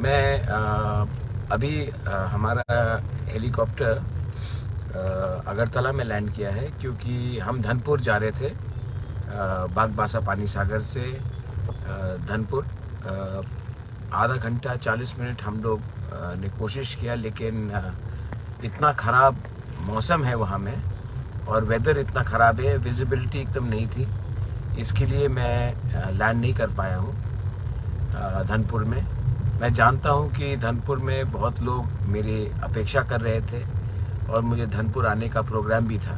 मैं अभी हमारा हेलीकॉप्टर अगरतला में लैंड किया है क्योंकि हम धनपुर जा रहे थे। बागबासा पानी सागर से धनपुर आधा घंटा 40 मिनट हम लोग ने कोशिश किया, लेकिन इतना ख़राब मौसम है वहाँ में और वेदर इतना ख़राब है, विजिबिलिटी एकदम नहीं थी, इसके लिए मैं लैंड नहीं कर पाया हूँ धनपुर में। मैं जानता हूँ कि धनपुर में बहुत लोग मेरी अपेक्षा कर रहे थे और मुझे धनपुर आने का प्रोग्राम भी था।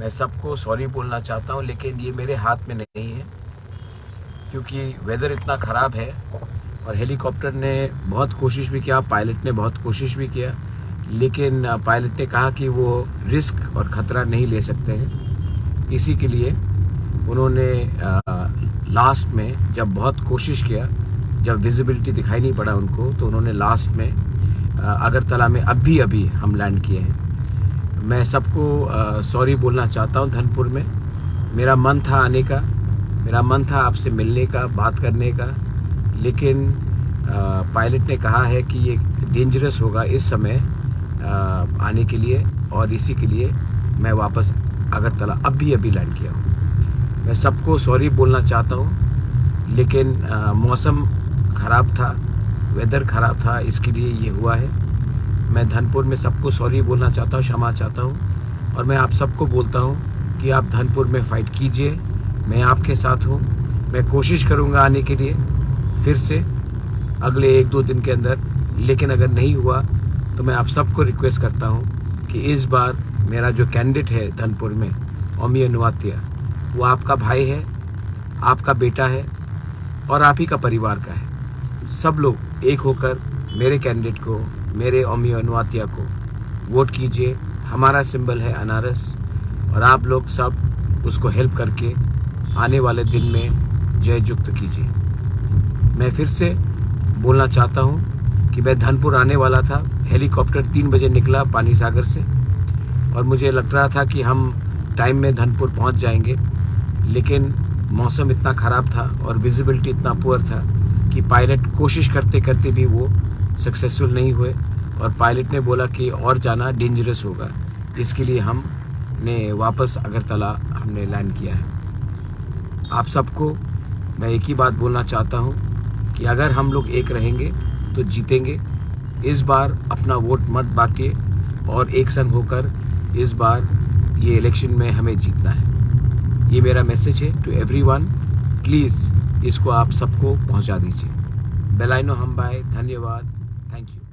मैं सबको सॉरी बोलना चाहता हूँ, लेकिन ये मेरे हाथ में नहीं है क्योंकि वेदर इतना ख़राब है और हेलीकॉप्टर ने बहुत कोशिश भी किया, पायलट ने बहुत कोशिश भी किया, लेकिन पायलट ने कहा कि वो रिस्क और ख़तरा नहीं ले सकते हैं। इसी के लिए उन्होंने लास्ट में जब बहुत कोशिश किया, जब विजिबिलिटी दिखाई नहीं पड़ा उनको, तो उन्होंने लास्ट में अगरतला में अभी हम लैंड किए हैं। मैं सबको सॉरी बोलना चाहता हूँ धनपुर में। मेरा मन था आने का, मेरा मन था आपसे मिलने का, बात करने का, लेकिन पायलट ने कहा है कि ये डेंजरस होगा इस समय आने के लिए, और इसी के लिए मैं वापस अगरतला अभी लैंड किया हूँ। मैं सबको सॉरी बोलना चाहता हूँ, लेकिन मौसम ख़राब था, वेदर ख़राब था, इसके लिए ये हुआ है। मैं धनपुर में सबको सॉरी बोलना चाहता हूँ, क्षमा चाहता हूँ, और मैं आप सबको बोलता हूँ कि आप धनपुर में फ़ाइट कीजिए। मैं आपके साथ हूँ। मैं कोशिश करूँगा आने के लिए फिर से अगले 1-2 दिन के अंदर, लेकिन अगर नहीं हुआ तो मैं आप सबको रिक्वेस्ट करता हूँ कि इस बार मेरा जो कैंडिडेट है धनपुर में, ओमियो नुवातिया, वो आपका भाई है, आपका बेटा है और आप ही का परिवार का है। सब लोग एक होकर मेरे कैंडिडेट को, मेरे ओमियो नुवातिया को वोट कीजिए। हमारा सिंबल है अनारस, और आप लोग सब उसको हेल्प करके आने वाले दिन में जययुक्त कीजिए। मैं फिर से बोलना चाहता हूँ कि मैं धनपुर आने वाला था। हेलीकॉप्टर 3 बजे निकला पानी सागर से और मुझे लग रहा था कि हम टाइम में धनपुर पहुँच जाएंगे, लेकिन मौसम इतना ख़राब था और विजिबिलिटी इतना पुअर था कि पायलट कोशिश करते करते भी वो सक्सेसफुल नहीं हुए, और पायलट ने बोला कि और जाना डेंजरस होगा। इसके लिए हमने वापस अगरतला हमने लैंड किया है। आप सबको मैं एक ही बात बोलना चाहता हूँ कि अगर हम लोग एक रहेंगे तो जीतेंगे। इस बार अपना वोट मत बांटिए और एक संग होकर इस बार ये इलेक्शन में हमें जीतना है। ये मेरा मैसेज है टू एवरीवन। प्लीज़ इसको आप सबको पहुंचा दीजिए। बेलाइनो हम बाय। धन्यवाद। Thank you.